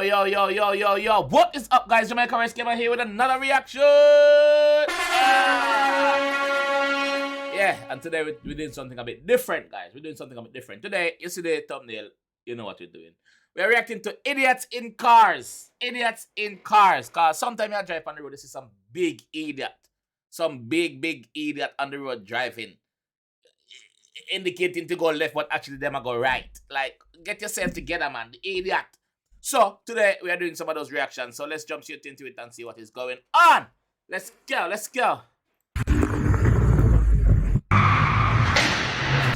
Yo. What is up, guys? JAMAICA'S here with another reaction. Yeah, and today we're doing something a bit different, guys. We're doing something a bit different. Today, you see the thumbnail, you know what we're doing. We're reacting to idiots in cars. Idiots in cars. Because sometimes you drive on the road, you see some big idiot. Some big idiot on the road driving. Indicating to go left, but actually them are go right. Like, get yourself together, man. The idiot. So, today we are doing some of those reactions. So, let's jump straight into it and see what is going on. Let's go.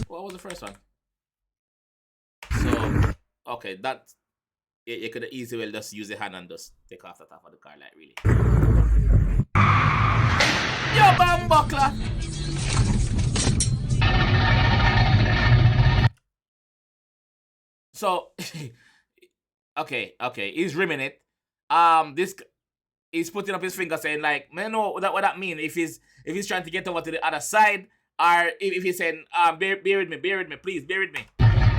What was the first one? So, okay, that you could easily well just use the hand and just take off the top of the car, like, really. Yo, bum buckler! So, okay, he's rimming it. He's putting up his finger saying, like, man, know what that mean if he's trying to get over to the other side, or if he's saying, bear with me, please, bear with me.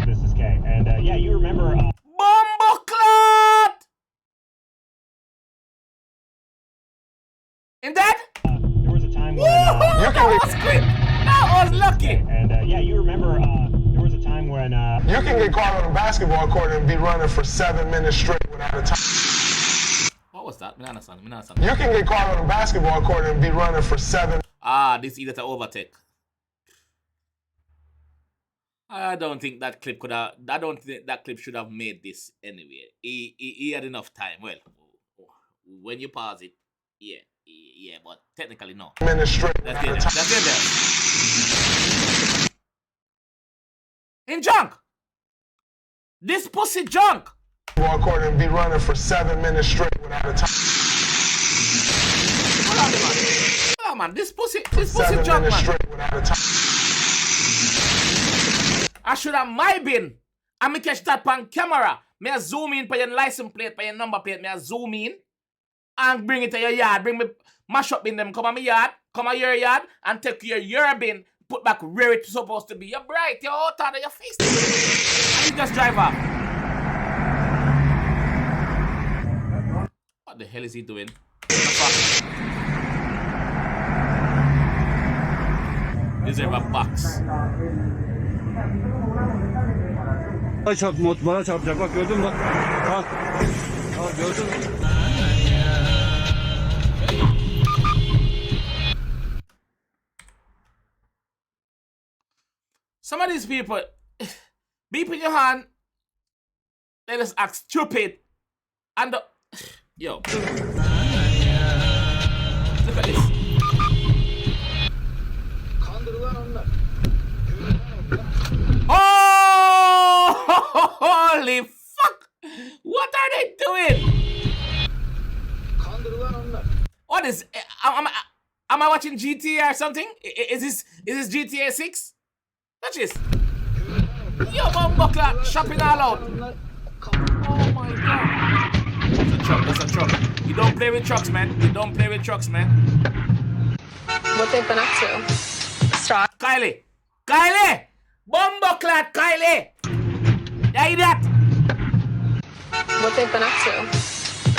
This is Kay, and yeah, you remember, Bumbleclot! In that? There was a time when, that was quick! That was lucky! And yeah, you remember, there was a time when, you can get caught on a basketball court and be running for 7 minutes straight without a time. What was that? You can get caught on a basketball court and be running for 7. This idiot overtake. I don't think that clip could have. I don't think that clip should have made this anyway. He had enough time. Well, when you pause it, yeah, but technically no. Minutes straight. That's it there. In junk. This pussy junk. Walk court and be running for 7 minutes straight without a time. Hold on, man. This pussy junk, man. Straight without a time. I should have my bin. And me catch that on camera. Me a zoom in for your license plate, for your number plate. Me a zoom in and bring it to your yard. Bring me mash up in them. Come on my yard. Come on your yard and take your bin. Put back where it's supposed to be. You're bright. You're out of your face. And you just drive off. What the hell is he doing? Deserve a box. Bana çarpacak bak gördün mü? Ha gördün mü? Some of these people beep in your hand, they just act stupid. And yo, look at this. Oh, holy fuck! What are they doing? What is? Am I watching GTA or something? Is this GTA 6? Watch this. Yo, bumbleclot, shopping all out. Oh my god. That's a truck. You don't play with trucks, man. What they've been up to. Straw. Kylie! Bumbleclot, Kylie! Yeah, idiot! What they've been up to.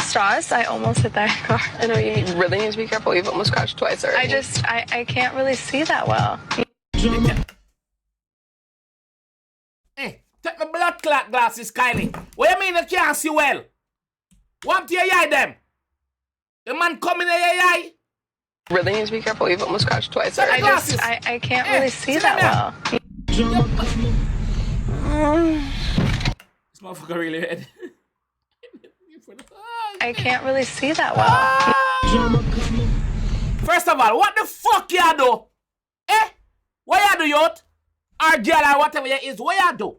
Straws? I almost hit that car. I know you really need to be careful. You've almost crashed twice already. I can't really see that well. Hey, take my blood clot glasses, Kylie. What do you mean you can't see well? What do you eye them? The man coming in your eye? Really need to be careful. You've almost crashed twice already. I can't really see that well. This motherfucker really red. I can't really see that well. First of all, what the fuck you do? What you do, youth? Or girl or whatever it is, what you do?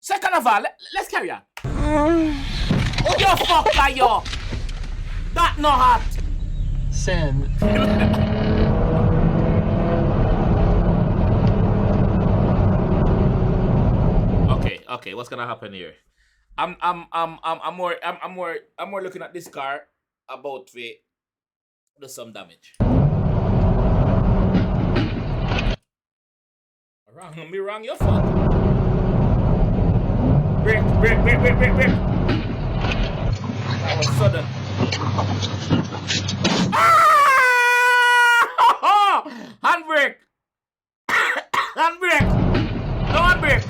Second of all, let's carry on. Oh, you fuck by you. That no hot. Send. Okay, what's gonna happen here? I'm more looking at this car about to do some damage. Wrong, me wrong, your fault. Break. was sudden. Ah! Handbrake. Handbrake. No handbrake.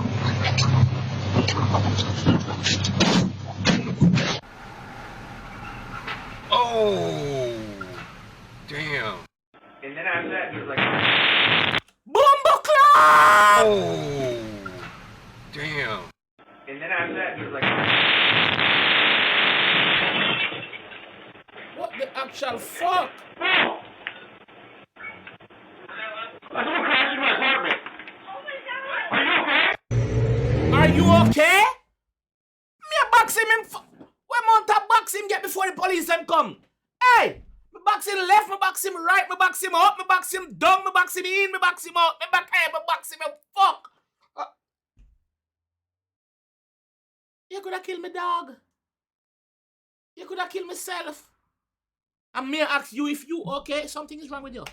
Oh, damn. And then after that, there's like... Bumbleclad! Oh, damn. And then after that, there's like... What the actual fuck? Someone crashed in my apartment. Are you okay? Me a box him in... What amount of box him get before the police them come? Hey! Me box him left, me box him right, me box him up, me box him down, me box him in, me box him out, me box him out. Fuck! You could have killed me, dog. You could have killed myself. And me ask you if you okay, something is wrong with you.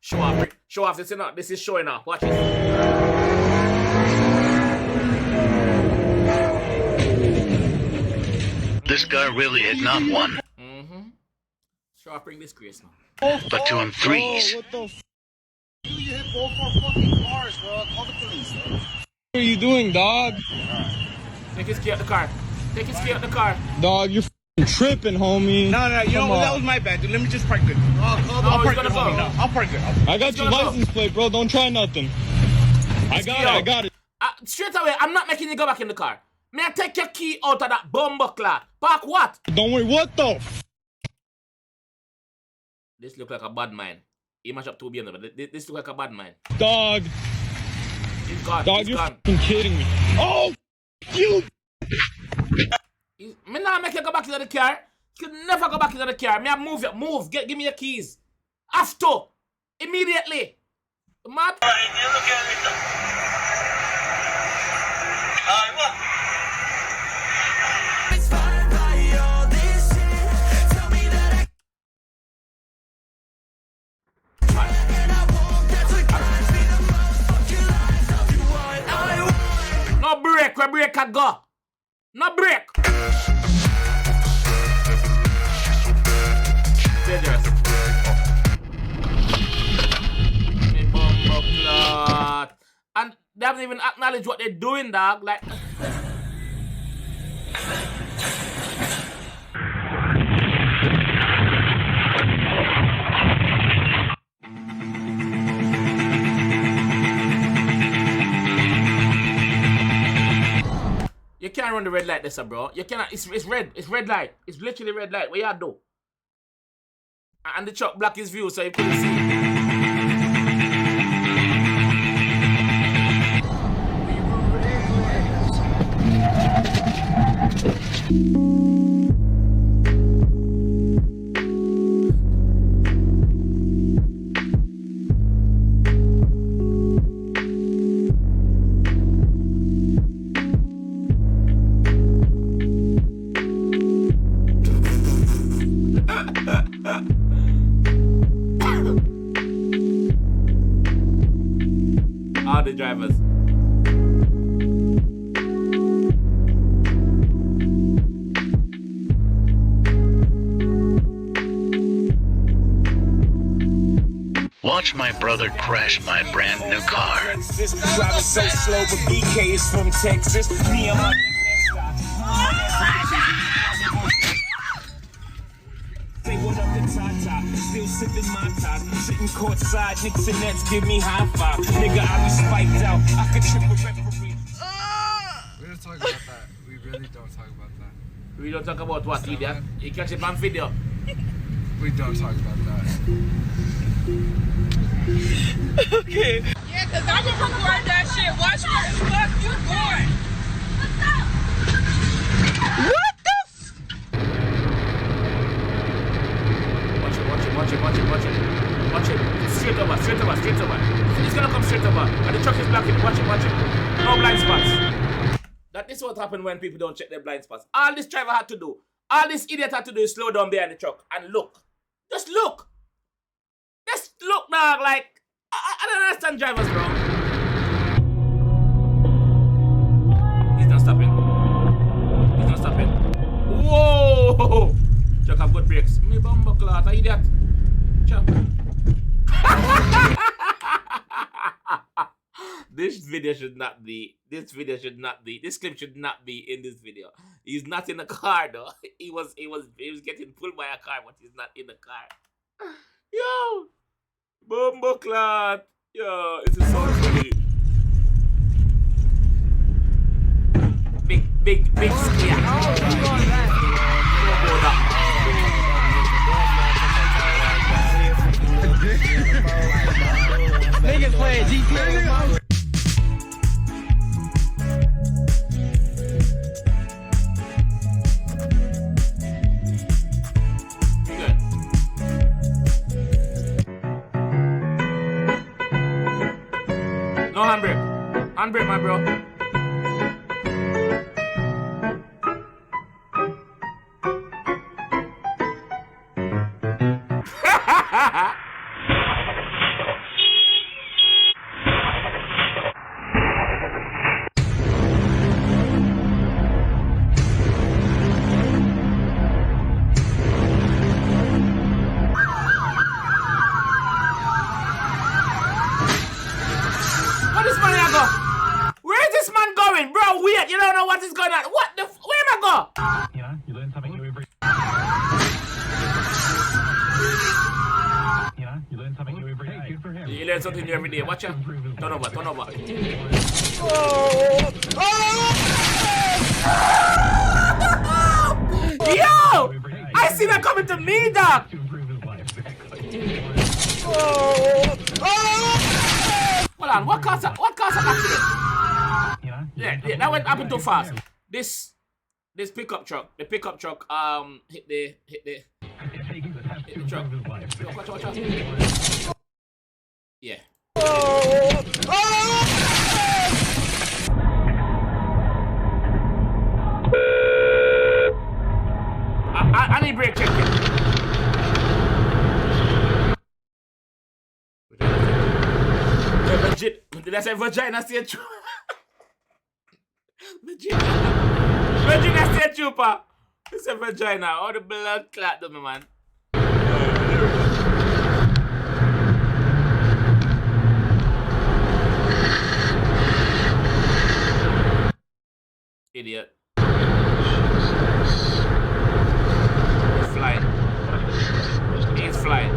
Show off, show off, this is not, this is showing off. Watch it. This guy really had not one, Sure, bring this grace now. but two and threes. What the f? You hit both our fucking cars, bro. Call the police, bro. What are you doing, dog? Take his key out the car. Take his key out the car. Dog, you're f***ing tripping, homie. No, you know what? That was my bad, dude. Let me just park good. I'll park good, homie. No, I'll park good. I got your license plate, bro. Don't try nothing. I got it. Straight away, I'm not making you go back in the car. May I take your key out of that bumbleclad? Park what? Don't worry, what the f? This look like a bad man. He mash up 2 billion, but this look like a bad man. Dog. He's gone. Dog, He's you're gone. f***ing kidding me. Oh, you. Me not make you go back into the car. You can never go back into the car. Me I move you. Move. Give me your keys. After. Immediately. Mad? No break, we break a go. No break. Dangerous. Me bumbleclad. And they haven't even acknowledged what they're doing, dog. Like. You can't run the red light, this, bro. You cannot. It's red. It's red light. It's literally red light. What you do? And the truck block his view so you couldn't see. All the drivers. Watch my brother crash my brand new car. Driving so slow, but BK is from Texas. Me and my say what up to Tata, still sipping my top, sitting courtside, Knicks and Nets give me high five. Nigga, I be spiked out, I could trip a referee. We don't talk about that. We really don't talk about that. We don't talk about what, idiot? You catch it on video. We don't talk about that. Okay. Yeah, cause I'm gonna record that shit. Watch where the fuck you going. What the f? Watch it. Straight over. He's gonna come straight over. And the truck is blocking. Watch it. No blind spots. That is what happens when people don't check their blind spots. All this driver had to do, all this idiot had to do is slow down behind the truck and look. Just look. Just look, dog. Like, I don't understand drivers, bro. He's not stopping. brakes. Me bumbo clot, idiot. Chop. This clip should not be in this video. He's not in the car though. He was getting pulled by a car, but he's not in the car. Yo! Bumbo clot! Yo, it's a so funny. Big scare. Niggas playing GTA. No handbrake. Handbrake, my bro. You don't know what is going on. What the? Where am I go? Yeah, you learned something new every. Yeah, you learned something new every day. Good for him. You learn something new every day. Watch out. Turn over. Yo! I see that coming to me, dog. Hold on. What caused an accident? Yeah, that went up too fast. This pickup truck, the pickup truck hit the truck. Watch out. Yeah. I need brake checking. Legit. Did I say vagina stay true? Vagina state trooper. It's a vagina. All the blood clot to me, man. Idiot. He's flying.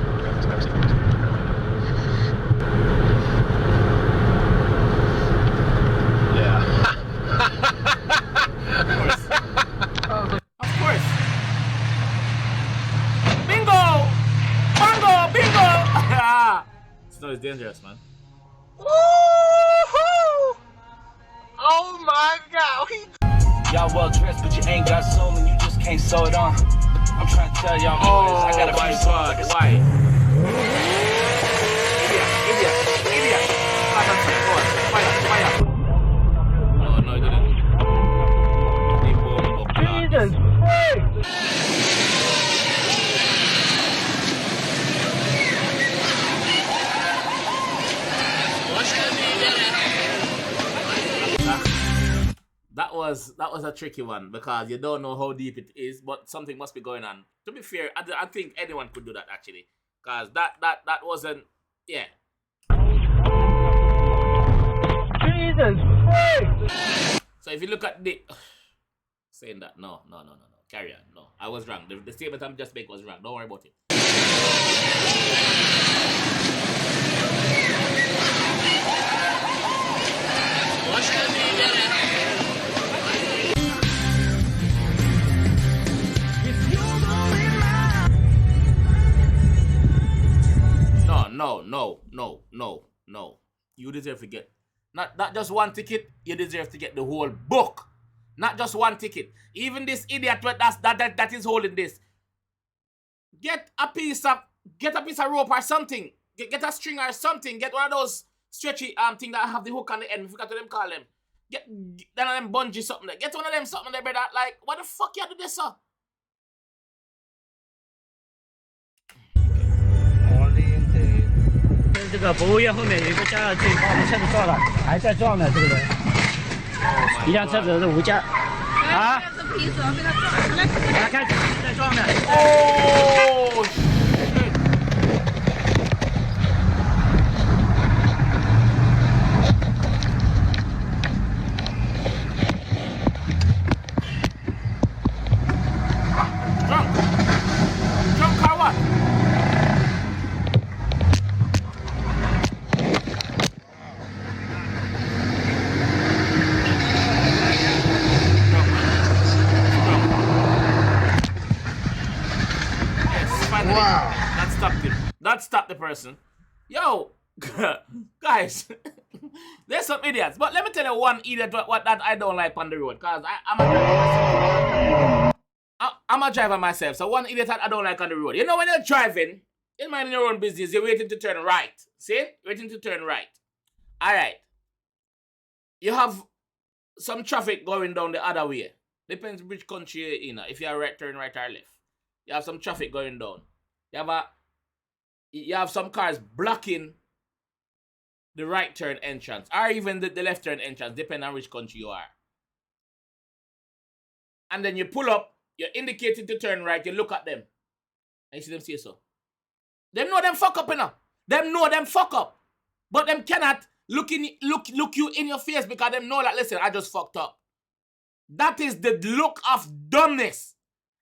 Of course. Bingo! Bingo! Snow is dangerous, man. Woohoo! Oh my God! Y'all well dressed, but you ain't got soul and you just can't sew it on. I'm trying to tell y'all boys, I got a few songs. Why? Idiot. Fire. Oh, no, he didn't. Jesus Christ! That was a tricky one because you don't know how deep it is, but something must be going on. To be fair, I think anyone could do that actually, because that wasn't, yeah. Jesus Christ! So if you look at the saying that, no, carry on, no, I was wrong. The statement I'm just making was wrong. Don't worry about it. No. You deserve to get not just one ticket. You deserve to get the whole book. Not just one ticket. Even this idiot that is holding this. Get a piece of rope or something. Get a string or something. Get one of those stretchy thing that have the hook on the end. I forgot what them call them. Get one of them bungee something there. Get one of them something there, brother. Like, what the fuck you do this, sir?这个博物院后面有一个加油站，把我们车子撞了，还在撞呢，这个人。一辆车子是无价啊。皮子被他撞了，来，来开始在撞的。哦，shit. Drunk car what? Wow. That stopped him. That stopped the person. Yo, guys, there's some idiots. But let me tell you one idiot what that I don't like on the road. Because I'm a driver myself. I'm a driver myself. So one idiot that I don't like on the road. You know when you're driving, you're minding your own business, you're waiting to turn right. See? Waiting to turn right. Alright. You have some traffic going down the other way. Depends which country you're in. If you're right, turn right or left. You have some traffic going down. You have some cars blocking the right turn entrance or even the left turn entrance, depending on which country you are. And then you pull up, you're indicating to turn right, you look at them. And you see them say so. Them know them fuck up, you know. Them know them fuck up. But them cannot look you in your face because them know that, listen, I just fucked up. That is the look of dumbness.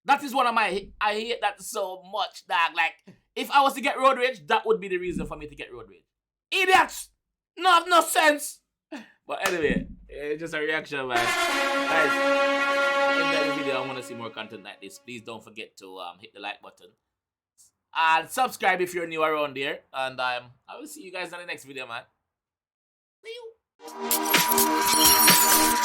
That is one of my, I hate that so much, dog. Like, if I was to get road rage, that would be the reason for me to get road rage. Idiots! No sense! But anyway, it's just a reaction, man. Guys, in the video, I want to see more content like this. Please don't forget to hit the like button. And subscribe if you're new around here. And I will see you guys in the next video, man. See you!